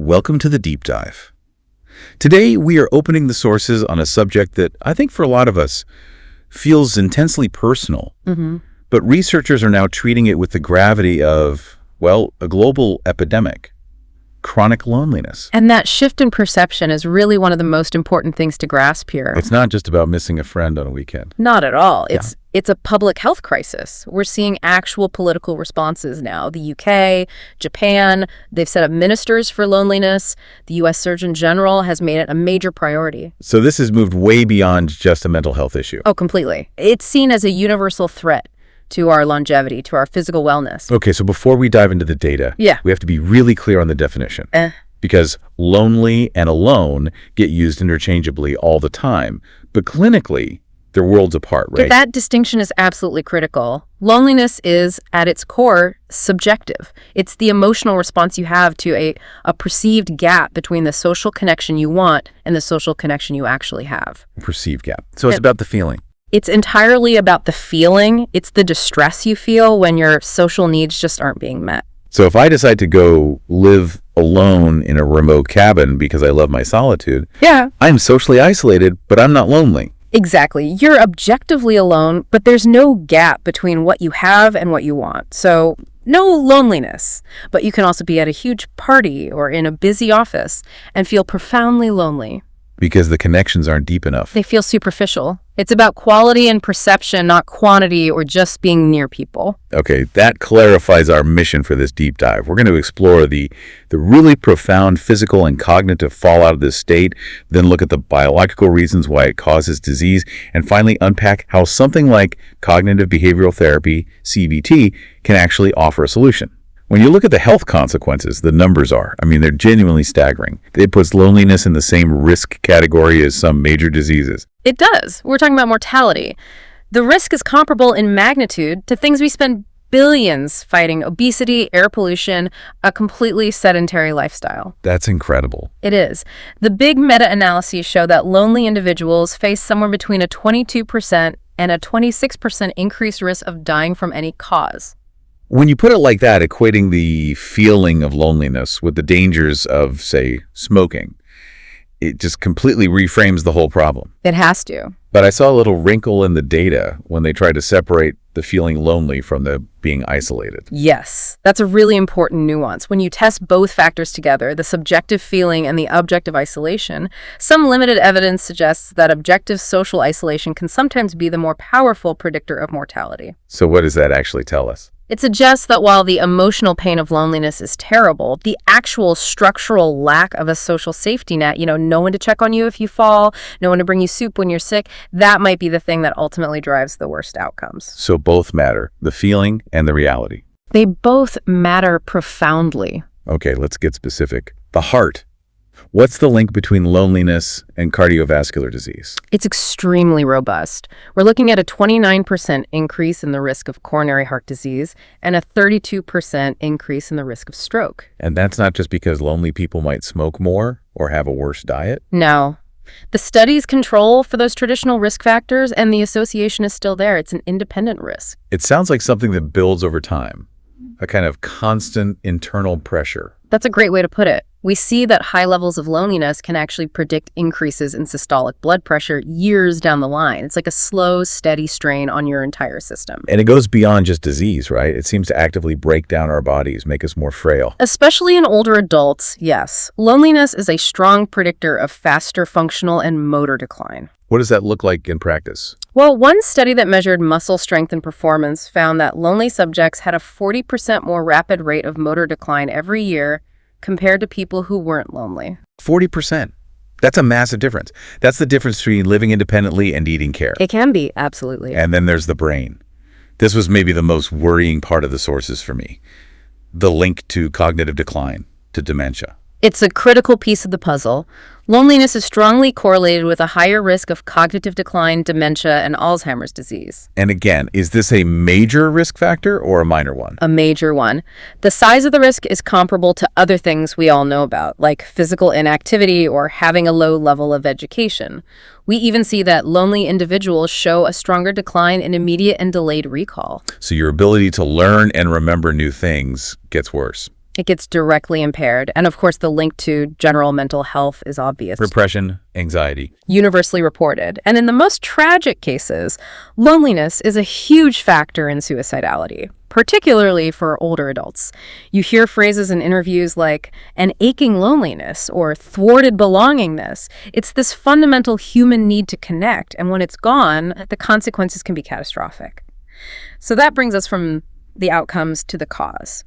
Welcome to the Deep Dive. Today, we are opening the sources on a subject that I think for a lot of us feels intensely personal. But researchers are now treating it with the gravity of, well, a global epidemic, chronic loneliness. And that shift in perception is really one of the most important things to grasp here. It's not just about missing a friend on a weekend. Not at all. It's a public health crisis. We're seeing actual political responses now. The UK, Japan, they've set up ministers for loneliness. The US Surgeon General has made it a major priority. So this has moved way beyond just a mental health issue. Oh, completely. It's seen as a universal threat to our longevity, to our physical wellness. Okay, so before we dive into the data, we have to be really clear on the definition. Because lonely and alone get used interchangeably all the time. But clinically, they're worlds apart, right? That distinction is absolutely critical. Loneliness is, at its core, subjective. It's the emotional response you have to a perceived gap between the social connection you want and the social connection you actually have. Perceived gap. So it's about the feeling. It's entirely about the feeling. It's the distress you feel when your social needs just aren't being met. So if I decide to go live alone in a remote cabin because I love my solitude, I'm socially isolated, but I'm not lonely. Exactly. You're objectively alone, but there's no gap between what you have and what you want. So no loneliness, but you can also be at a huge party or in a busy office and feel profoundly lonely. Because the connections aren't deep enough. They feel superficial. It's about quality and perception, not quantity or just being near people. Okay, that clarifies our mission for this deep dive. We're going to explore the really profound physical and cognitive fallout of this state, then look at the biological reasons why it causes disease, and finally unpack how something like cognitive behavioral therapy, CBT, can actually offer a solution. When you look at the health consequences, the numbers they're genuinely staggering. It puts loneliness in the same risk category as some major diseases. It does. We're talking about mortality. The risk is comparable in magnitude to things we spend billions fighting: obesity, air pollution, a completely sedentary lifestyle. That's incredible. It is. The big meta-analyses show that lonely individuals face somewhere between a 22% and a 26% increased risk of dying from any cause. When you put it like that, equating the feeling of loneliness with the dangers of, say, smoking, it just completely reframes the whole problem. It has to. But I saw a little wrinkle in the data when they tried to separate the feeling lonely from the being isolated. Yes, that's a really important nuance. When you test both factors together, the subjective feeling and the objective isolation, some limited evidence suggests that objective social isolation can sometimes be the more powerful predictor of mortality. So what does that actually tell us? It suggests that while the emotional pain of loneliness is terrible, the actual structural lack of a social safety net, no one to check on you if you fall, no one to bring you soup when you're sick, that might be the thing that ultimately drives the worst outcomes. So both matter, the feeling and the reality. They both matter profoundly. Okay, let's get specific. The heart. What's the link between loneliness and cardiovascular disease? It's extremely robust. We're looking at a 29% increase in the risk of coronary heart disease and a 32% increase in the risk of stroke. And that's not just because lonely people might smoke more or have a worse diet? No. The studies control for those traditional risk factors, and the association is still there. It's an independent risk. It sounds like something that builds over time, a kind of constant internal pressure. That's a great way to put it. We see that high levels of loneliness can actually predict increases in systolic blood pressure years down the line. It's like a slow, steady strain on your entire system. And it goes beyond just disease, right? It seems to actively break down our bodies, make us more frail. Especially in older adults, yes. Loneliness is a strong predictor of faster functional and motor decline. What does that look like in practice? Well, one study that measured muscle strength and performance found that lonely subjects had a 40% more rapid rate of motor decline every year compared to people who weren't lonely. 40%. That's a massive difference. That's the difference between living independently and needing care. It can be, absolutely. And then there's the brain. This was maybe the most worrying part of the sources for me. The link to cognitive decline, to dementia. It's a critical piece of the puzzle. Loneliness is strongly correlated with a higher risk of cognitive decline, dementia, and Alzheimer's disease. And again, is this a major risk factor or a minor one? A major one. The size of the risk is comparable to other things we all know about, like physical inactivity or having a low level of education. We even see that lonely individuals show a stronger decline in immediate and delayed recall. So your ability to learn and remember new things gets worse. It gets directly impaired. And of course, the link to general mental health is obvious. Repression, anxiety. Universally reported. And in the most tragic cases, loneliness is a huge factor in suicidality, particularly for older adults. You hear phrases in interviews like an aching loneliness or thwarted belongingness. It's this fundamental human need to connect, and when it's gone, the consequences can be catastrophic. So that brings us from the outcomes to the cause.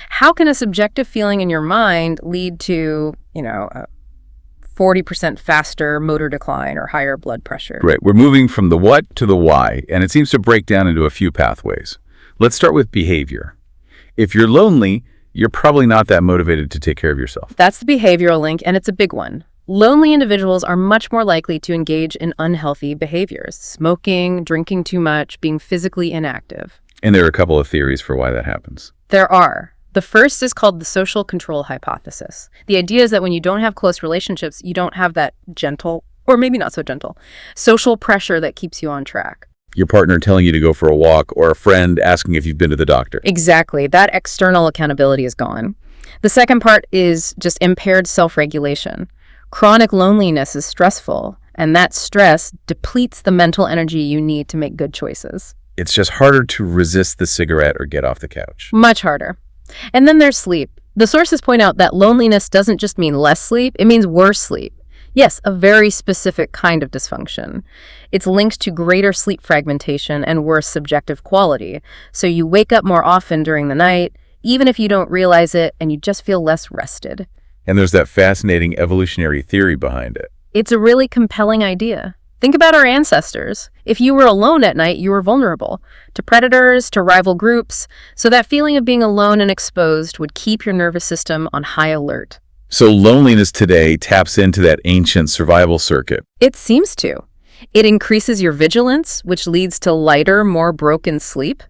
How can a subjective feeling in your mind lead to, a 40% faster motor decline or higher blood pressure? Great. We're moving from the what to the why, and it seems to break down into a few pathways. Let's start with behavior. If you're lonely, you're probably not that motivated to take care of yourself. That's the behavioral link, and it's a big one. Lonely individuals are much more likely to engage in unhealthy behaviors: smoking, drinking too much, being physically inactive. And there are a couple of theories for why that happens. There are. The first is called the social control hypothesis. The idea is that when you don't have close relationships, you don't have that gentle, or maybe not so gentle, social pressure that keeps you on track. Your partner telling you to go for a walk, or a friend asking if you've been to the doctor. Exactly. That external accountability is gone. The second part is just impaired self-regulation. Chronic loneliness is stressful, and that stress depletes the mental energy you need to make good choices. It's just harder to resist the cigarette or get off the couch. Much harder. And then there's sleep. The sources point out that loneliness doesn't just mean less sleep, it means worse sleep. Yes, a very specific kind of dysfunction. It's linked to greater sleep fragmentation and worse subjective quality. So you wake up more often during the night, even if you don't realize it, and you just feel less rested. And there's that fascinating evolutionary theory behind it. It's a really compelling idea. Think about our ancestors. If you were alone at night, you were vulnerable to predators, to rival groups. So that feeling of being alone and exposed would keep your nervous system on high alert. So loneliness today taps into that ancient survival circuit. It seems to. It increases your vigilance, which leads to lighter, more broken sleep.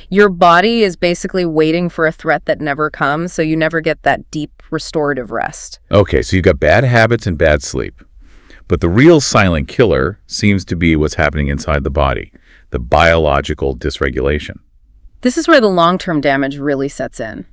Your body is basically waiting for a threat that never comes, so you never get that deep restorative rest. Okay, so you've got bad habits and bad sleep. But the real silent killer seems to be what's happening inside the body, the biological dysregulation. This is where the long-term damage really sets in.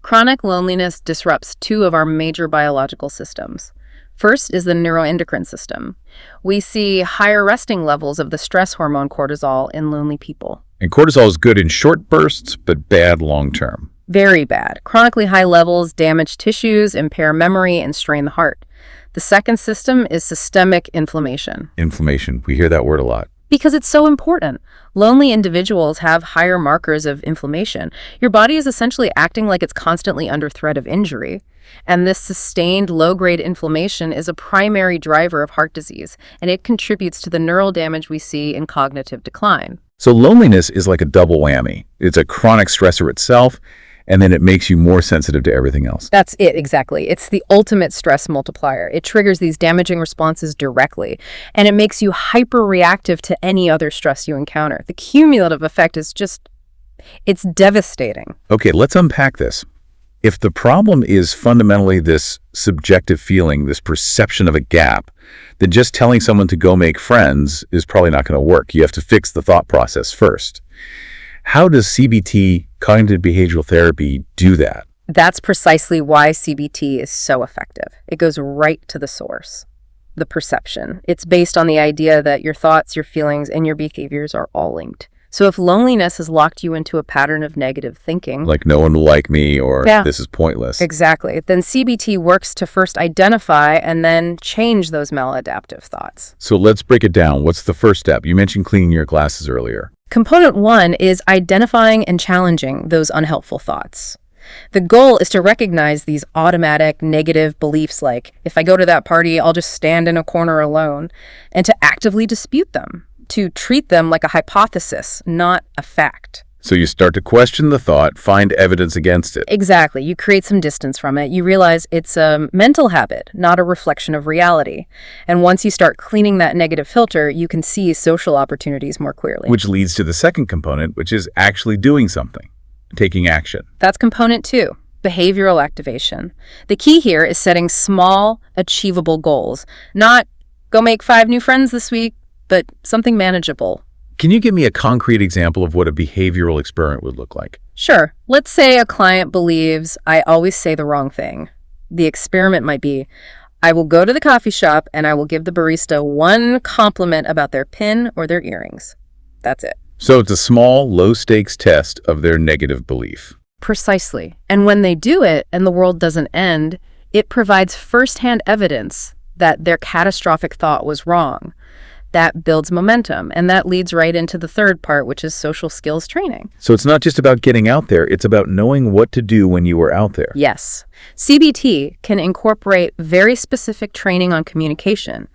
Chronic loneliness disrupts two of our major biological systems. First is the neuroendocrine system. We see higher resting levels of the stress hormone cortisol in lonely people. And cortisol is good in short bursts, but bad long-term. Very bad. Chronically high levels damage tissues, impair memory, and strain the heart. The second system is systemic inflammation. Inflammation. We hear that word a lot. Because it's so important. Lonely individuals have higher markers of inflammation. Your body is essentially acting like it's constantly under threat of injury. And this sustained low-grade inflammation is a primary driver of heart disease, and it contributes to the neural damage we see in cognitive decline. So loneliness is like a double whammy. It's a chronic stressor itself, and then it makes you more sensitive to everything else. That's it, exactly. It's the ultimate stress multiplier. It triggers these damaging responses directly, and it makes you hyper-reactive to any other stress you encounter. The cumulative effect is it's devastating. Okay, let's unpack this. If the problem is fundamentally this subjective feeling, this perception of a gap, then just telling someone to go make friends is probably not going to work. You have to fix the thought process first. How does CBT, cognitive behavioral therapy, do that? That's precisely why CBT is so effective. It goes right to the source, the perception. It's based on the idea that your thoughts, your feelings, and your behaviors are all linked. So if loneliness has locked you into a pattern of negative thinking, like no one will like me, or this is pointless. Exactly. Then CBT works to first identify and then change those maladaptive thoughts. So let's break it down. What's the first step? You mentioned cleaning your glasses earlier. Component one is identifying and challenging those unhelpful thoughts. The goal is to recognize these automatic negative beliefs like, if I go to that party, I'll just stand in a corner alone, and to actively dispute them, to treat them like a hypothesis, not a fact. So you start to question the thought, find evidence against it. Exactly. You create some distance from it. You realize it's a mental habit, not a reflection of reality. And once you start cleaning that negative filter, you can see social opportunities more clearly. Which leads to the second component, which is actually doing something, taking action. That's component two, behavioral activation. The key here is setting small, achievable goals. Not go make 5 new friends this week, but something manageable. Can you give me a concrete example of what a behavioral experiment would look like? Sure. Let's say a client believes I always say the wrong thing. The experiment might be, I will go to the coffee shop and I will give the barista one compliment about their pin or their earrings. That's it. So it's a small, low-stakes test of their negative belief. Precisely. And when they do it and the world doesn't end, it provides firsthand evidence that their catastrophic thought was wrong. That builds momentum, and that leads right into the third part, which is social skills training. So it's not just about getting out there, it's about knowing what to do when you are out there. Yes. CBT can incorporate very specific training on communication,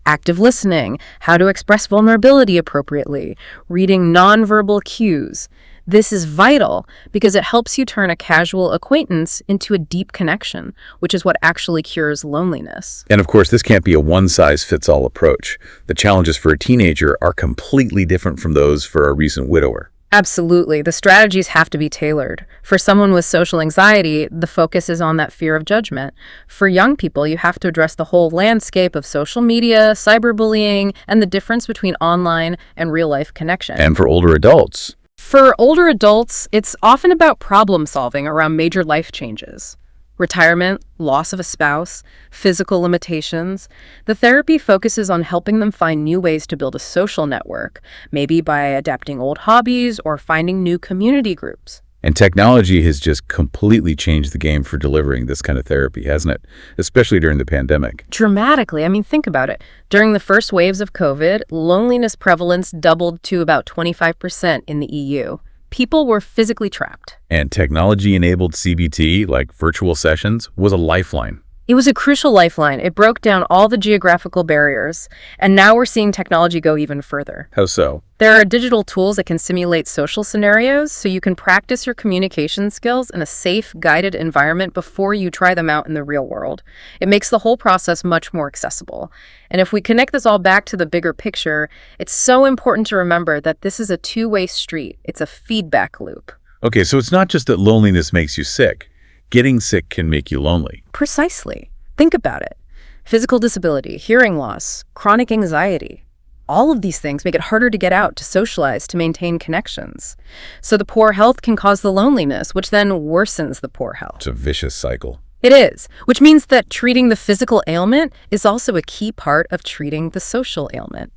active listening, how to express vulnerability appropriately, reading nonverbal cues. This is vital because it helps you turn a casual acquaintance into a deep connection, which is what actually cures loneliness. And of course, this can't be a one-size-fits-all approach. The challenges for a teenager are completely different from those for a recent widower. Absolutely. The strategies have to be tailored. For someone with social anxiety, the focus is on that fear of judgment. For young people, you have to address the whole landscape of social media, cyberbullying, and the difference between online and real-life connection. And for older adults, for older adults, it's often about problem solving around major life changes. Retirement, loss of a spouse, physical limitations. The therapy focuses on helping them find new ways to build a social network, maybe by adapting old hobbies or finding new community groups. and technology has just completely changed the game for delivering this kind of therapy, hasn't it? Especially during the pandemic. Dramatically. I mean, think about it. During the first waves of COVID, loneliness prevalence doubled to about 25% in the EU. People were physically trapped. And technology-enabled CBT, like virtual sessions, was a lifeline. It was a crucial lifeline. It broke down all the geographical barriers, and now we're seeing technology go even further. How so? There are digital tools that can simulate social scenarios, so you can practice your communication skills in a safe, guided environment before you try them out in the real world. It makes the whole process much more accessible. And if we connect this all back to the bigger picture, it's so important to remember that this is a two-way street. It's a feedback loop. Okay, so it's not just that loneliness makes you sick. Getting sick can make you lonely. Precisely. Think about it. Physical disability, hearing loss, chronic anxiety. All of these things make it harder to get out, to socialize, to maintain connections. So the poor health can cause the loneliness, which then worsens the poor health. It's a vicious cycle. It is, which means that treating the physical ailment is also a key part of treating the social ailment.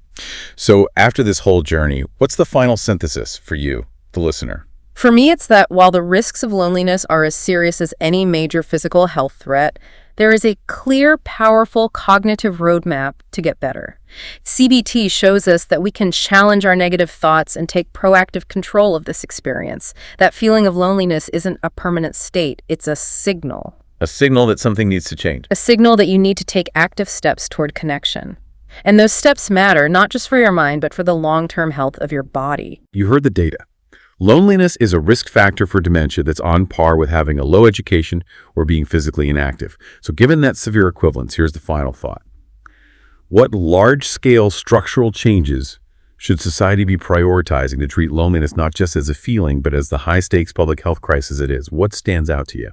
So after this whole journey, what's the final synthesis for you, the listener? For me, it's that while the risks of loneliness are as serious as any major physical health threat, there is a clear, powerful cognitive roadmap to get better. CBT shows us that we can challenge our negative thoughts and take proactive control of this experience. That feeling of loneliness isn't a permanent state, it's a signal. A signal that something needs to change. A signal that you need to take active steps toward connection. And those steps matter not just for your mind, but for the long-term health of your body. You heard the data. Loneliness is a risk factor for dementia that's on par with having a low education or being physically inactive. So given that severe equivalence, here's the final thought. What large-scale structural changes should society be prioritizing to treat loneliness not just as a feeling, but as the high-stakes public health crisis it is? What stands out to you?